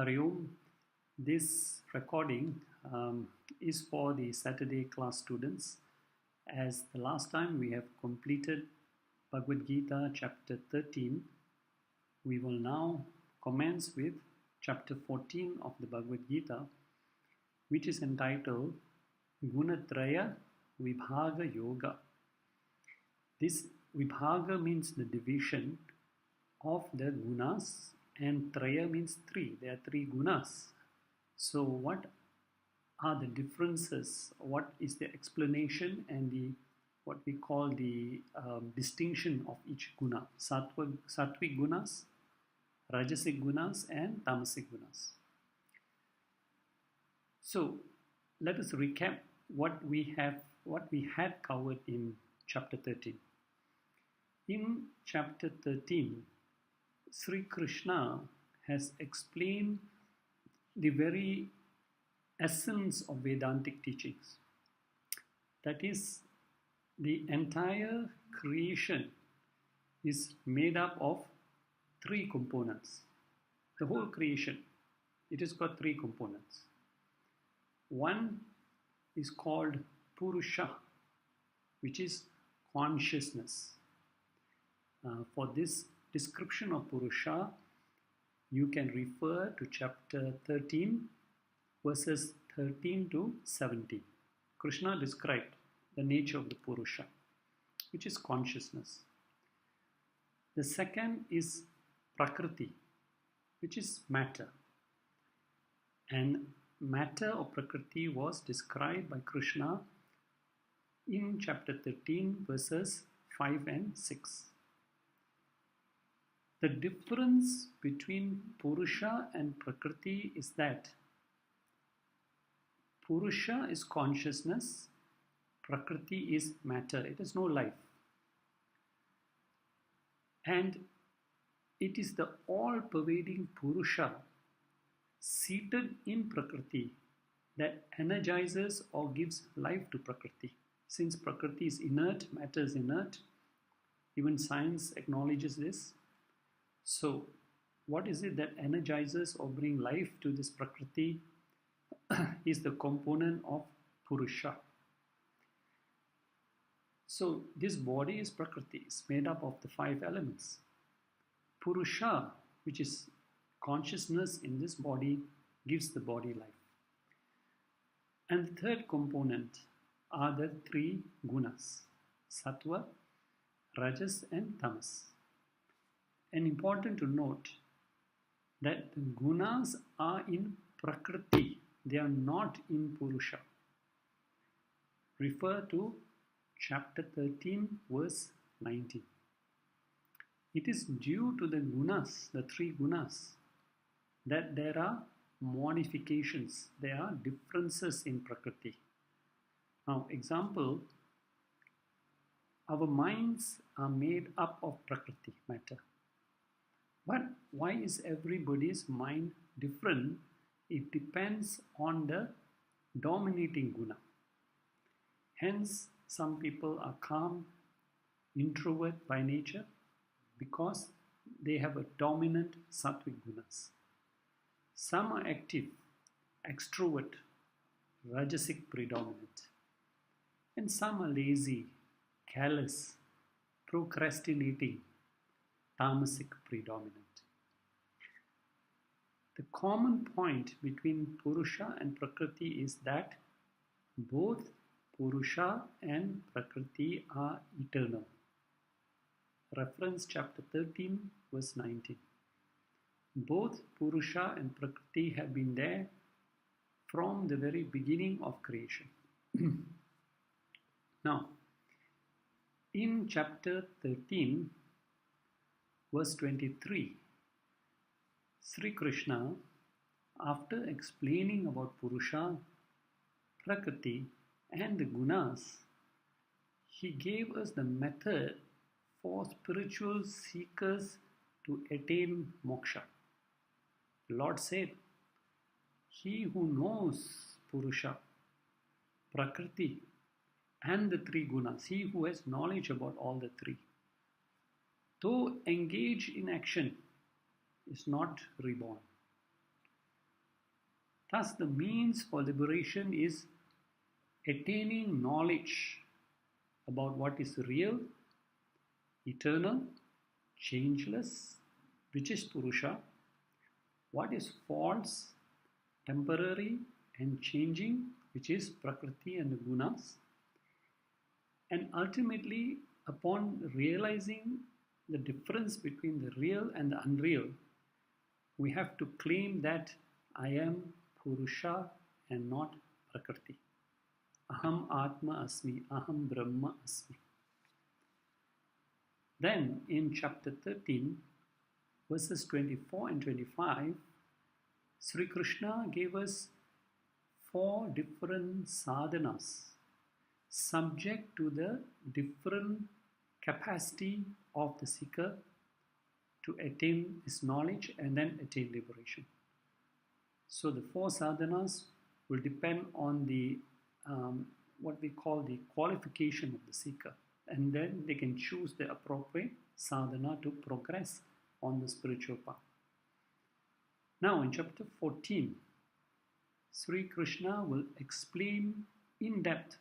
Hari Om. This recording is for the Saturday class students. As the last time we have completed Bhagavad Gita chapter 13, we will now commence with chapter 14 of the Bhagavad Gita, which is entitled Gunatraya Vibhaga Yoga. This Vibhaga means the division of the gunas, and Traya means three. There are three gunas. So what are the differences? What is the explanation and the what we call the distinction of each guna? Sattvic gunas, Rajasic gunas, and Tamasic gunas. So let us recap what we had covered in chapter 13. In chapter 13, Sri Krishna has explained the very essence of Vedantic teachings. That is, the entire creation is made up of three components. The whole creation, it has got three components. One is called Purusha, which is consciousness. For this description of Purusha, you can refer to chapter 13, verses 13 to 17. Krishna described the nature of the Purusha, which is consciousness. The second is Prakriti, which is matter. And matter or Prakriti was described by Krishna in chapter 13, verses 5 and 6. The difference between Purusha and Prakriti is that Purusha is consciousness, Prakriti is matter, it has no life. And it is the all-pervading Purusha seated in Prakriti that energizes or gives life to Prakriti. Since Prakriti is inert, matter is inert, even science acknowledges this. So, what is it that energizes or brings life to this Prakriti is the component of Purusha. So, this body is Prakriti, it's made up of the five elements. Purusha, which is consciousness in this body, gives the body life. And the third component are the three gunas, Sattva, Rajas and Tamas. And important to note that the gunas are in Prakriti, they are not in Purusha. Refer to chapter 13, verse 19. It is due to the gunas, the three gunas, that there are modifications, there are differences in Prakriti. Now, example, our minds are made up of Prakriti, matter. But why is everybody's mind different? It depends on the dominating guna. Hence, some people are calm, introvert by nature because they have a dominant sattvic gunas. Some are active, extrovert, rajasic predominant. And some are lazy, careless, procrastinating, tamasic predominant. The common point between Purusha and Prakriti is that both Purusha and Prakriti are eternal. Reference chapter 13, verse 19. Both Purusha and Prakriti have been there from the very beginning of creation. Now, in chapter 13, verse 23, Sri Krishna, after explaining about Purusha, Prakriti and the gunas, he gave us the method for spiritual seekers to attain moksha. The Lord said, he who knows Purusha, Prakriti and the three gunas, he who has knowledge about all the three, though engage in action, is not reborn. Thus, the means for liberation is attaining knowledge about what is real, eternal, changeless, which is Purusha, what is false, temporary and changing, which is Prakriti and the Gunas, and ultimately, upon realizing the difference between the real and the unreal, we have to claim that I am Purusha and not Prakriti. Aham Atma Asmi, Aham Brahma Asmi. Then in chapter 13, verses 24 and 25, Sri Krishna gave us 4 different sadhanas subject to the different capacity of the seeker to attain this knowledge and then attain liberation. So the 4 sadhanas will depend on the what we call the qualification of the seeker, and then they can choose the appropriate sadhana to progress on the spiritual path. Now in chapter 14, Sri Krishna will explain in depth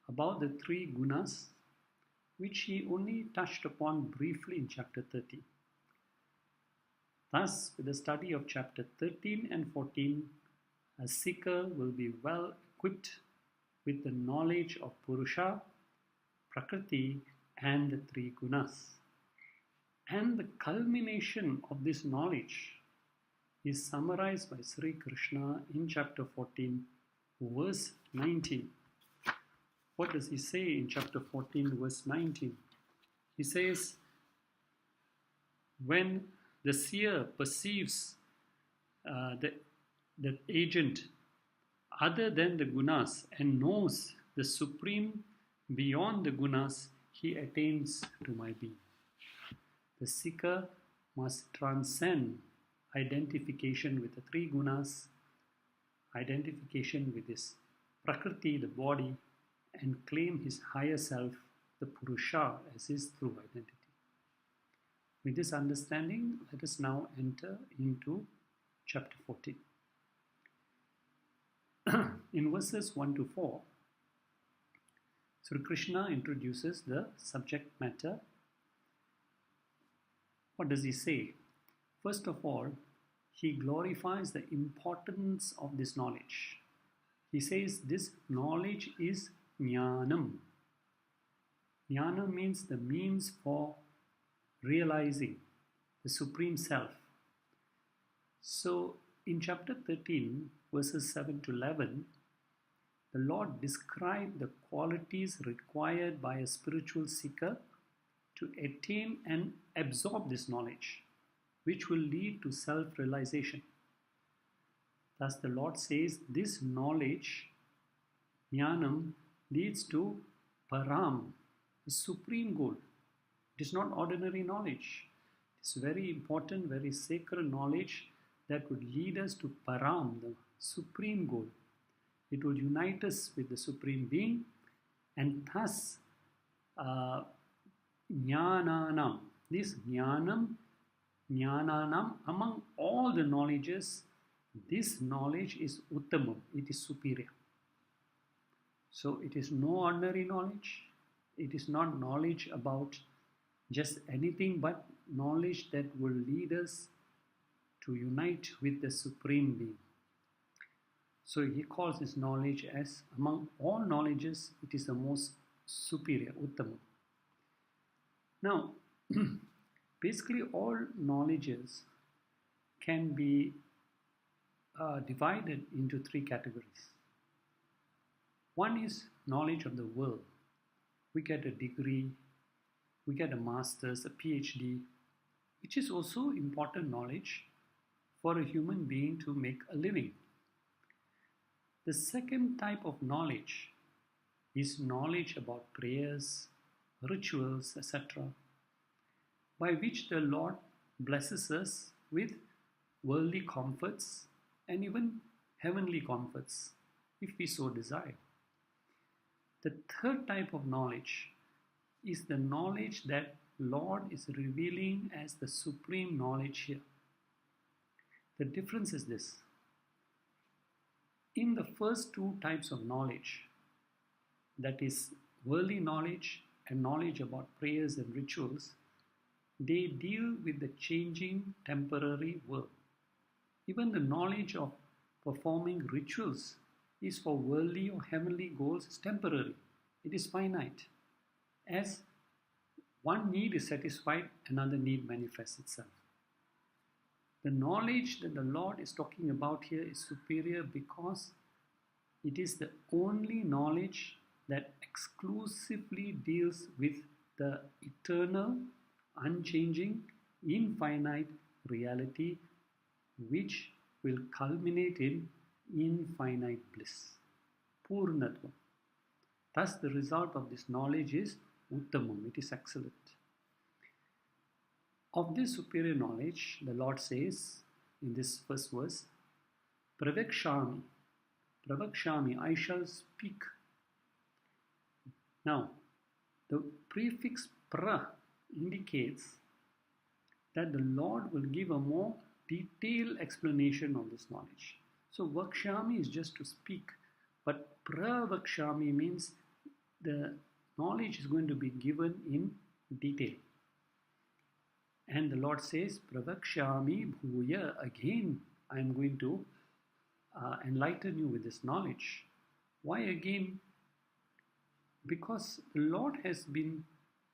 about the 3 gunas, which he only touched upon briefly in chapter 13. Thus, with the study of chapter 13 and 14, a seeker will be well equipped with the knowledge of Purusha, Prakriti, and the 3 gunas. And the culmination of this knowledge is summarized by Sri Krishna in chapter 14, verse 19. What does he say in chapter 14, verse 19? He says, when the seer perceives the agent other than the gunas and knows the supreme beyond the gunas, he attains to my being. The seeker must transcend identification with the 3 gunas, identification with his Prakriti, the body, and claim his higher self, the Purusha, as his true identity. With this understanding, let us now enter into chapter 14. In verses 1 to 4, Sri Krishna introduces the subject matter. What does he say? First of all, he glorifies the importance of this knowledge. He says this knowledge is jnanam. Jnana means the means for realizing the Supreme Self. So in chapter 13, verses 7 to 11, the Lord described the qualities required by a spiritual seeker to attain and absorb this knowledge, which will lead to self-realization. Thus the Lord says this knowledge, jnanam, leads to param, the supreme goal. It is not ordinary knowledge. It is very important, very sacred knowledge that would lead us to param, the supreme goal. It would unite us with the Supreme Being, and thus jnananam, this jnanam, among all the knowledges, this knowledge is uttamam, it is superior. So it is no ordinary knowledge. It is not knowledge about just anything, but knowledge that will lead us to unite with the Supreme Being. So he calls this knowledge as, among all knowledges, it is the most superior, uttama. Now, basically all knowledges can be divided into 3 categories. One is knowledge of the world. We get a degree, we get a master's, a PhD, which is also important knowledge for a human being to make a living. The second type of knowledge is knowledge about prayers, rituals, etc., by which the Lord blesses us with worldly comforts and even heavenly comforts, if we so desire. The third type of knowledge is the knowledge that Lord is revealing as the supreme knowledge here. The difference is this. in the first two types of knowledge, that is worldly knowledge and knowledge about prayers and rituals, they deal with the changing temporary world. Even the knowledge of performing rituals is for worldly or heavenly goals is temporary. It is finite. As one need is satisfied, another need manifests itself. The knowledge that the Lord is talking about here is superior because it is the only knowledge that exclusively deals with the eternal, unchanging, infinite reality which will culminate in infinite bliss, Purnatvam. Thus, the result of this knowledge is Uttamam, it is excellent. Of this superior knowledge, the Lord says in this first verse, Pravakshami, I shall speak. Now, the prefix pra indicates that the Lord will give a more detailed explanation of this knowledge. So Vakshami is just to speak, but Pravakshami means the knowledge is going to be given in detail. And the Lord says, Pravakshami bhuya, again I am going to enlighten you with this knowledge. Why again? Because the Lord has been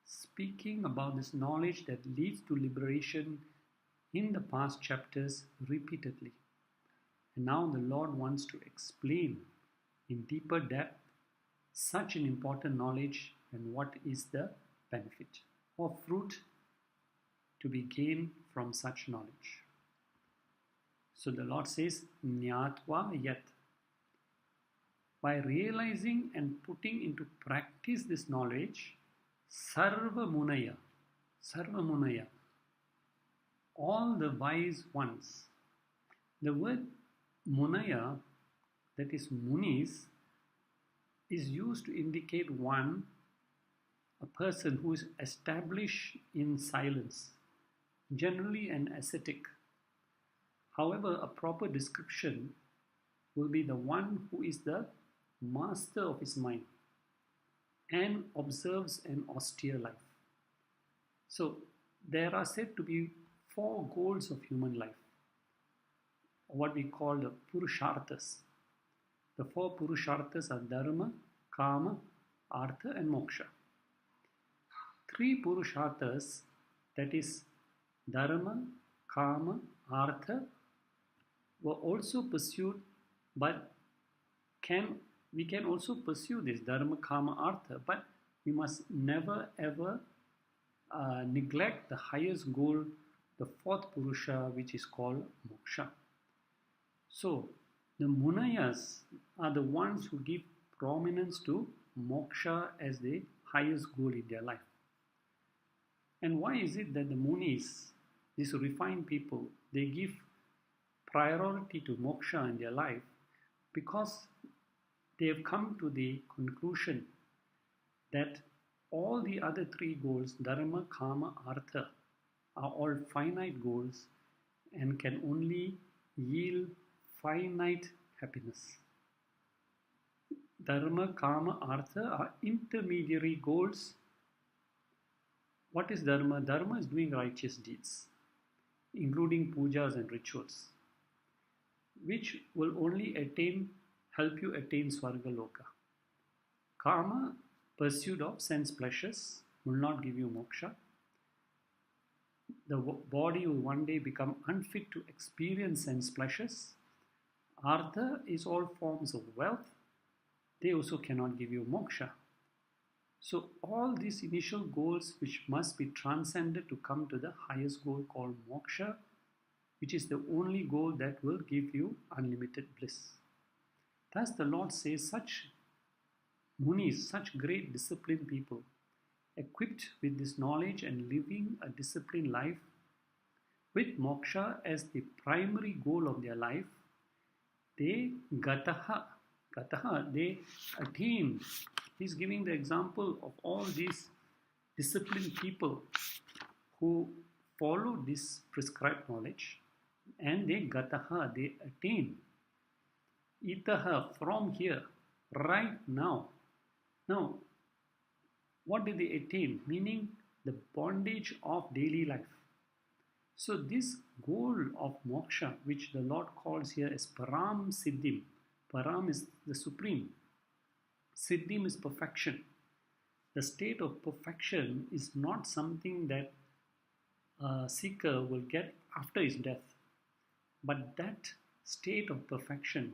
speaking about this knowledge that leads to liberation in the past chapters repeatedly. And now the Lord wants to explain in deeper depth such an important knowledge and what is the benefit or fruit to be gained from such knowledge. So the Lord says, Nyatva yat. By realizing and putting into practice this knowledge, Sarva Munaya, all the wise ones. The word Munaya, that is Munis, is used to indicate a person who is established in silence, generally an ascetic. However, a proper description will be the one who is the master of his mind and observes an austere life. So, there are said to be 4 goals of human life, what we call the Purusharthas. The 4 Purusharthas are Dharma, Kama, Artha and Moksha. 3 Purusharthas, that is Dharma, Kama, Artha, were also pursued, but we can also pursue this Dharma, Kama, Artha, but we must never ever neglect the highest goal, the 4th Purusha, which is called Moksha. So, the Munayas are the ones who give prominence to Moksha as the highest goal in their life. And why is it that the Munis, these refined people, they give priority to Moksha in their life? Because they have come to the conclusion that all the other 3 goals, Dharma, Kama, Artha, are all finite goals and can only yield finite happiness. Dharma, Kama, Artha are intermediary goals. What is Dharma? Dharma is doing righteous deeds, including pujas and rituals, which will only help you attain Swarga Loka. Kama, pursuit of sense pleasures, will not give you moksha. The body will one day become unfit to experience sense pleasures. Artha is all forms of wealth. They also cannot give you moksha. So all these initial goals which must be transcended to come to the highest goal called moksha, which is the only goal that will give you unlimited bliss. Thus the Lord says such munis, such great disciplined people, equipped with this knowledge and living a disciplined life with moksha as the primary goal of their life, they gataha, they attain. He's giving the example of all these disciplined people who follow this prescribed knowledge and they gataha, they attain Itaha, from here, right now. Now, what did they attain? Meaning the bondage of daily life. So, this goal of moksha, which the Lord calls here as Param Siddhim, Param is the supreme, Siddhim is perfection. The state of perfection is not something that a seeker will get after his death, but that state of perfection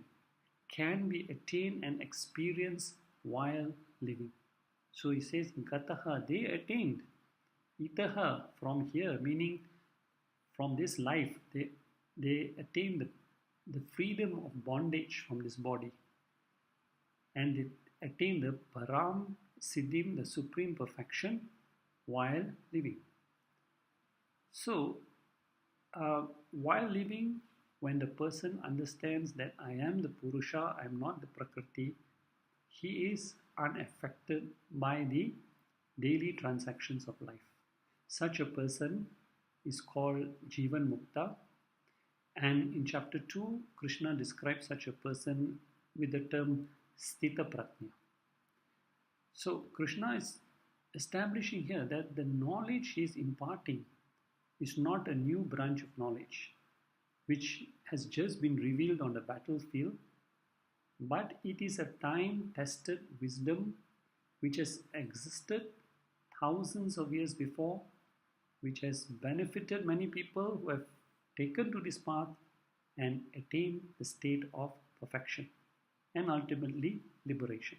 can be attained and experienced while living. So he says, Gataha, they attained. Itaha, from here, meaning from this life, they attained the freedom of bondage from this body. And they attained the Param Siddhim, the supreme perfection, while living. So, while living, when the person understands that I am the Purusha, I am not the Prakriti, he is unaffected by the daily transactions of life. Such a person is called Jivan Mukta, and in chapter 2, Krishna describes such a person with the term Sthita Pratnya. So, Krishna is establishing here that the knowledge he is imparting is not a new branch of knowledge which has just been revealed on the battlefield, but it is a time-tested wisdom which has existed thousands of years before, which has benefited many people who have taken to this path and attained the state of perfection and ultimately liberation.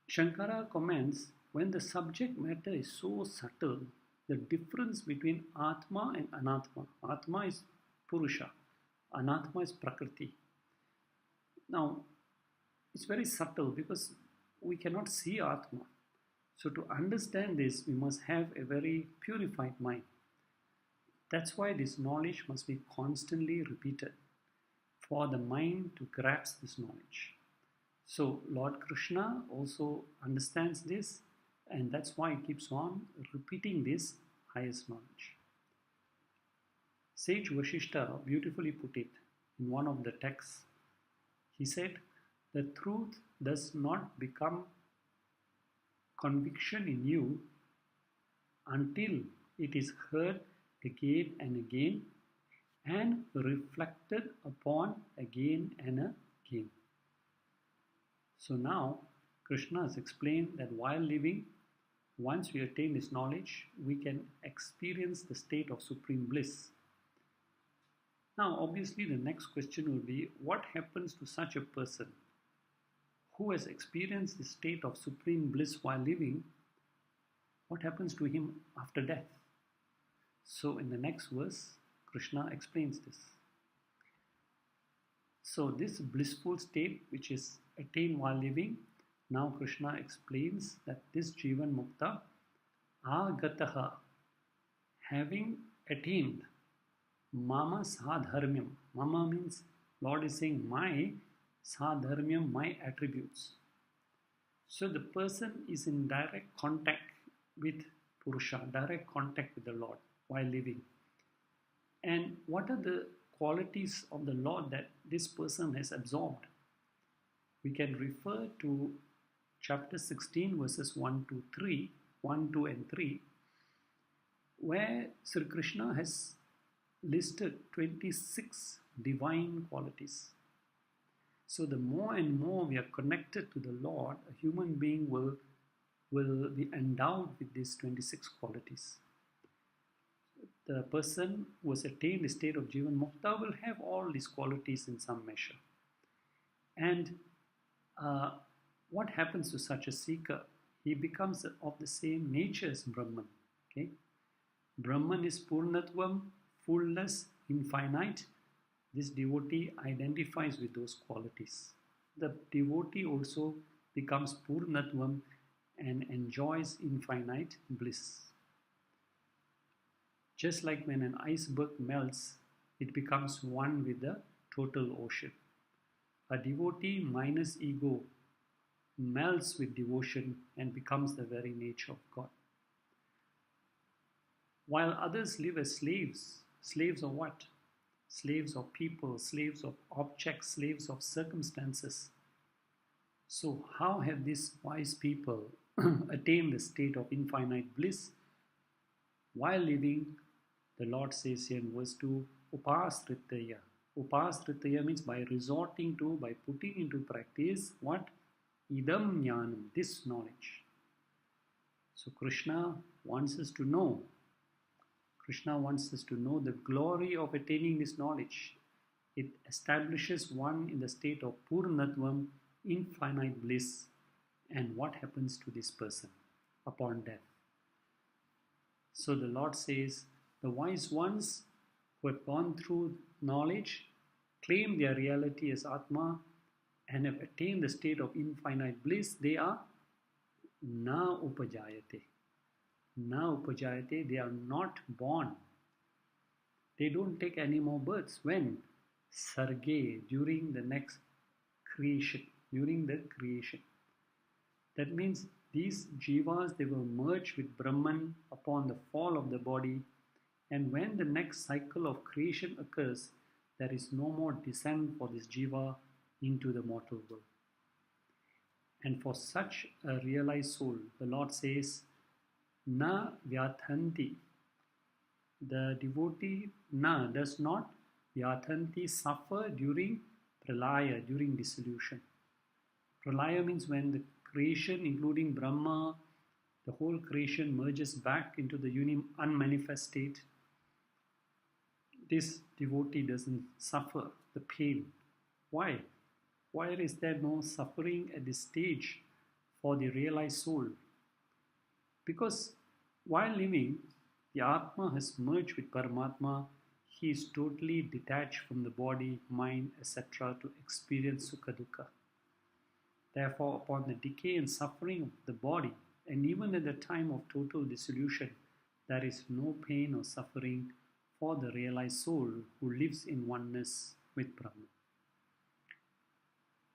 Shankara comments, when the subject matter is so subtle, the difference between Atma and Anatma. Atma is Purusha, Anatma is Prakriti. Now, it's very subtle because we cannot see Atma. So to understand this, we must have a very purified mind. That's why this knowledge must be constantly repeated for the mind to grasp this knowledge. So Lord Krishna also understands this, and that's why he keeps on repeating this highest knowledge. Sage Vashishta beautifully put it in one of the texts. He said, the truth does not become conviction in you until it is heard again and again and reflected upon again and again. So now Krishna has explained that while living, once we attain this knowledge, we can experience the state of supreme bliss. Now obviously the next question will be, what happens to such a person who has experienced the state of supreme bliss while living? What happens to him after death? So in the next verse, Krishna explains this. So this blissful state which is attained while living, now Krishna explains that this Jivan Mukta, Agataha, having attained Mama Sadharmyam. Mama means Lord is saying my Sadharmyam, my attributes. So the person is in direct contact with Purusha, direct contact with the Lord while living. And what are the qualities of the Lord that this person has absorbed? We can refer to chapter 16 verses 1 to 3, 1, 2 and 3, where Sri Krishna has listed 26 divine qualities. So the more and more we are connected to the Lord, a human being will be endowed with these 26 qualities. The person who has attained the state of Jivan Mukta will have all these qualities in some measure. And what happens to such a seeker? He becomes of the same nature as Brahman. Okay? Brahman is Purnatvam, fullness, infinite. This devotee identifies with those qualities. The devotee also becomes Purnatvam and enjoys infinite bliss. Just like when an iceberg melts, it becomes one with the total ocean. A devotee minus ego melts with devotion and becomes the very nature of God. While others live as slaves. Slaves of what? slaves of people, slaves of objects, slaves of circumstances. So, how have these wise people attained the state of infinite bliss while living? The Lord says here in verse 2, Upasritaya. Upasritaya means by resorting to, by putting into practice what? Idam jnanam, this knowledge. So Krishna wants us to know. Krishna wants us to know the glory of attaining this knowledge. It establishes one in the state of Purnatvam, infinite bliss. And what happens to this person upon death? So the Lord says, the wise ones who have gone through knowledge, claim their reality as Atma, and have attained the state of infinite bliss, they are na upajayate. Na upajayate, they are not born. They don't take any more births. When? Sarge, during the next creation, during the creation. That means these jivas, they will merge with Brahman upon the fall of the body, and when the next cycle of creation occurs, there is no more descent for this jiva into the mortal world. And for such a realized soul, the Lord says, na vyathanti. The devotee does not vyathanti suffer during pralaya, during dissolution. Pralaya means when the creation, including Brahma, the whole creation merges back into the unmanifest state. This devotee doesn't suffer the pain. Why? Why is there no suffering at this stage for the realized soul? Because while living, the Atma has merged with Paramatma. He is totally detached from the body, mind, etc. to experience Sukha Dukkha. Therefore, upon the decay and suffering of the body, and even at the time of total dissolution, there is no pain or suffering for the realized soul who lives in oneness with Brahman.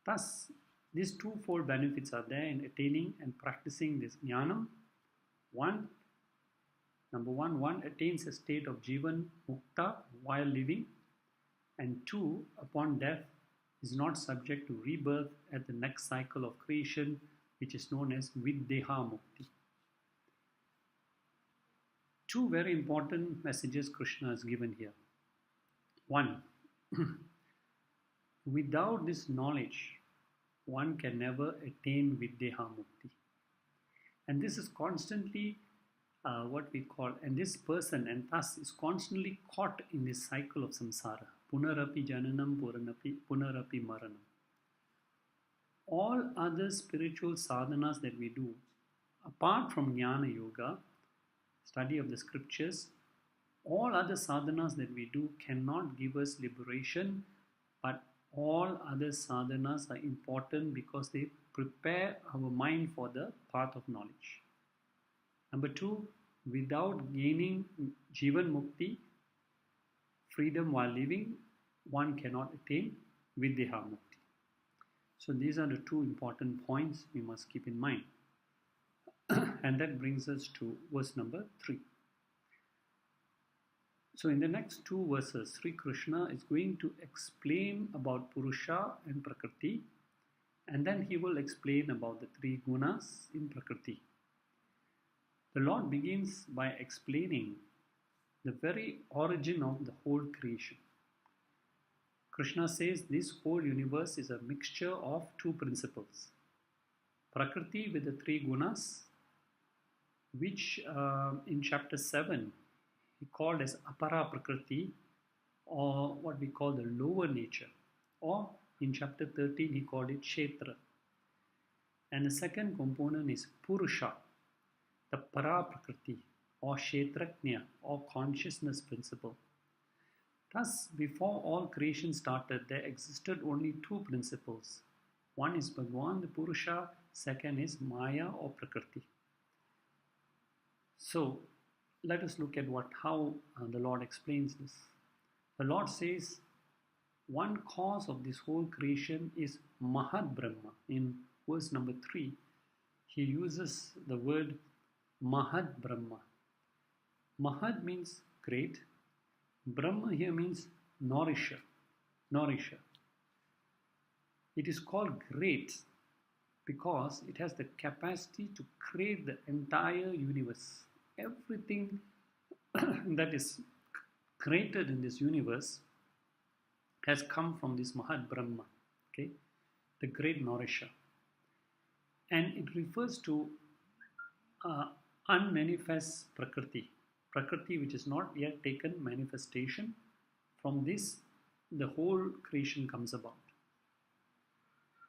Thus, these twofold benefits are there in attaining and practicing this jnanam. Number one attains a state of jivan mukta while living, and two, upon death, is not subject to rebirth at the next cycle of creation, which is known as Videha Mukti. Two very important messages Krishna has given here. One, without this knowledge, one can never attain Videha Mukti. And this is constantly what we call, and this person and thus is constantly caught in this cycle of samsara. Punarapi jananam, punarapi maranam. All other spiritual sadhanas that we do, apart from Jnana Yoga, study of the scriptures, all other sadhanas that we do cannot give us liberation, but all other sadhanas are important because they prepare our mind for the path of knowledge. Number two, without gaining Jivan Mukti, freedom while living, one cannot attain Videha Mukti. So these are the two important points we must keep in mind. And that brings us to verse number 3. So in the next two verses, Sri Krishna is going to explain about Purusha and Prakriti, and then he will explain about the three gunas in Prakriti. The Lord begins by explaining the very origin of the whole creation. Krishna says this whole universe is a mixture of two principles. Prakriti with the three gunas, which in chapter 7 he called as Apara Prakriti, or what we call the lower nature, or in chapter 13 he called it Kshetra. And the second component is Purusha, the Para Prakriti, or Kshetraknya, or consciousness principle. Thus, before all creation started, there existed only two principles. One is Bhagwan, the Purusha, second is Maya or Prakriti. So, let us look at how the Lord explains this. The Lord says, one cause of this whole creation is Mahad Brahma. In verse number 3, he uses the word Mahad Brahma. Mahad means great. Brahma here means nourisher. Nourisher. It is called great because it has the capacity to create the entire universe. Everything that is created in this universe has come from this Mahat Brahma, okay, the great nourisher. And it refers to unmanifest Prakriti, Prakriti which is not yet taken manifestation. From this, the whole creation comes about.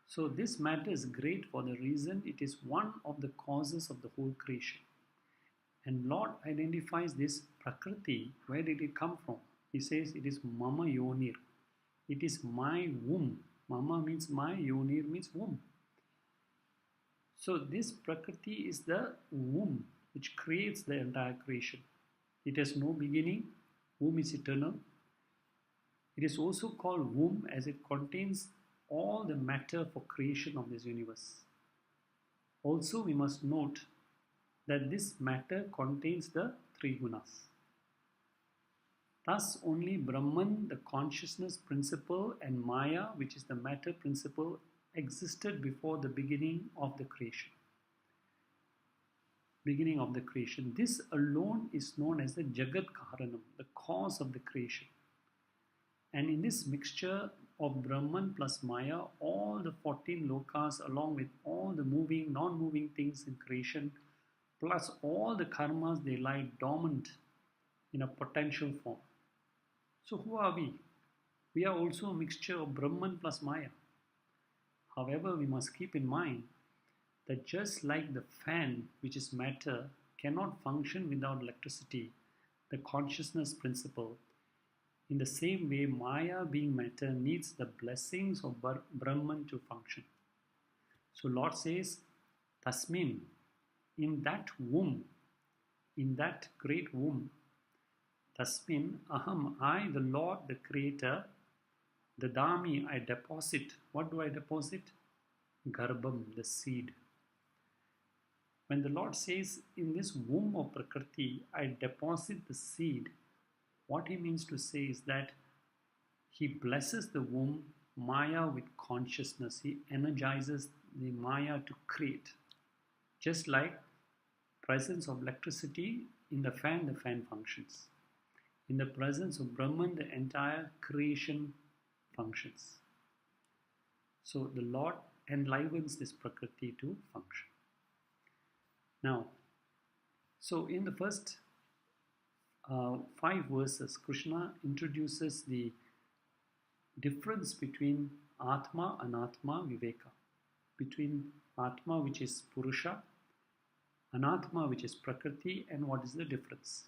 So this matter is great for the reason it is one of the causes of the whole creation. And Lord identifies this Prakriti. Where did it come from? He says it is Mama Yonir. It is my womb. Mama means my, Yonir means womb. So this Prakriti is the womb which creates the entire creation. It has no beginning. Womb is eternal. It is also called womb as it contains all the matter for creation of this universe. Also, we must note that this matter contains the three gunas. Thus, only Brahman, the consciousness principle, and Maya, which is the matter principle, existed before the beginning of the creation. Beginning of the creation. This alone is known as the Jagat Karanam, the cause of the creation. And in this mixture of Brahman plus Maya, all the 14 lokas, along with all the moving, non-moving things in creation, plus all the karmas, they lie dormant in a potential form. So who are we? We are also a mixture of Brahman plus Maya. However, we must keep in mind that just like the fan, which is matter, cannot function without electricity, the consciousness principle, in the same way, Maya being matter needs the blessings of Brahman to function. So Lord says, Tasmin, in that womb, in that great womb, Tasmin, Aham, I, the Lord, the Creator, Dadami, I deposit. What do I deposit? Garbham, the seed. When the Lord says, in this womb of Prakriti, I deposit the seed, what he means to say is that he blesses the womb, Maya, with consciousness. He energizes the Maya to create. Just like presence of electricity in the fan functions. In the presence of Brahman, the entire creation functions. So the Lord enlivens this Prakriti to function. Now, so in the first 5 verses, Krishna introduces the difference between Atma, Anatma, Viveka. Between Atma, which is Purusha, Anatma, which is Prakriti, and what is the difference.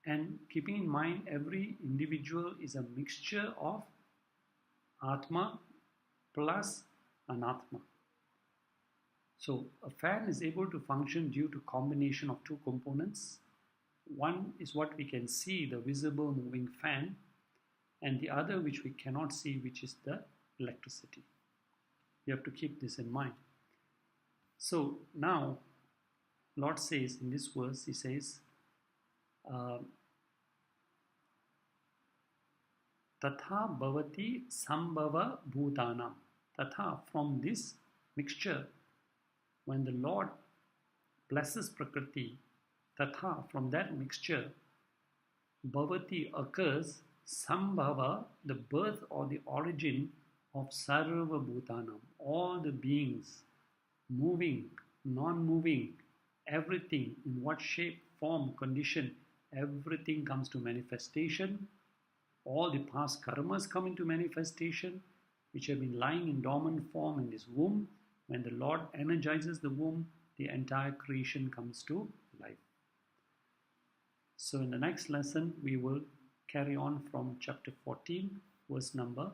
And keeping in mind, every individual is a mixture of Atma plus Anatma. So a fan is able to function due to combination of 2 components. One is what we can see, the visible moving fan, and the other which we cannot see, which is the electricity. You have to keep this in mind. So now, Lord says in this verse, he says, Tatha bhavati sambhava bhutanam. Tatha, from this mixture, when the Lord blesses Prakriti, Tatha, from that mixture, bhavati occurs, sambhava, the birth or the origin of sarva bhutanam, all the beings, moving, non-moving, everything, in what shape, form, condition, everything comes to manifestation. All the past karmas come into manifestation, which have been lying in dormant form in this womb. When the Lord energizes the womb, the entire creation comes to life. So in the next lesson, we will carry on from chapter 14, verse number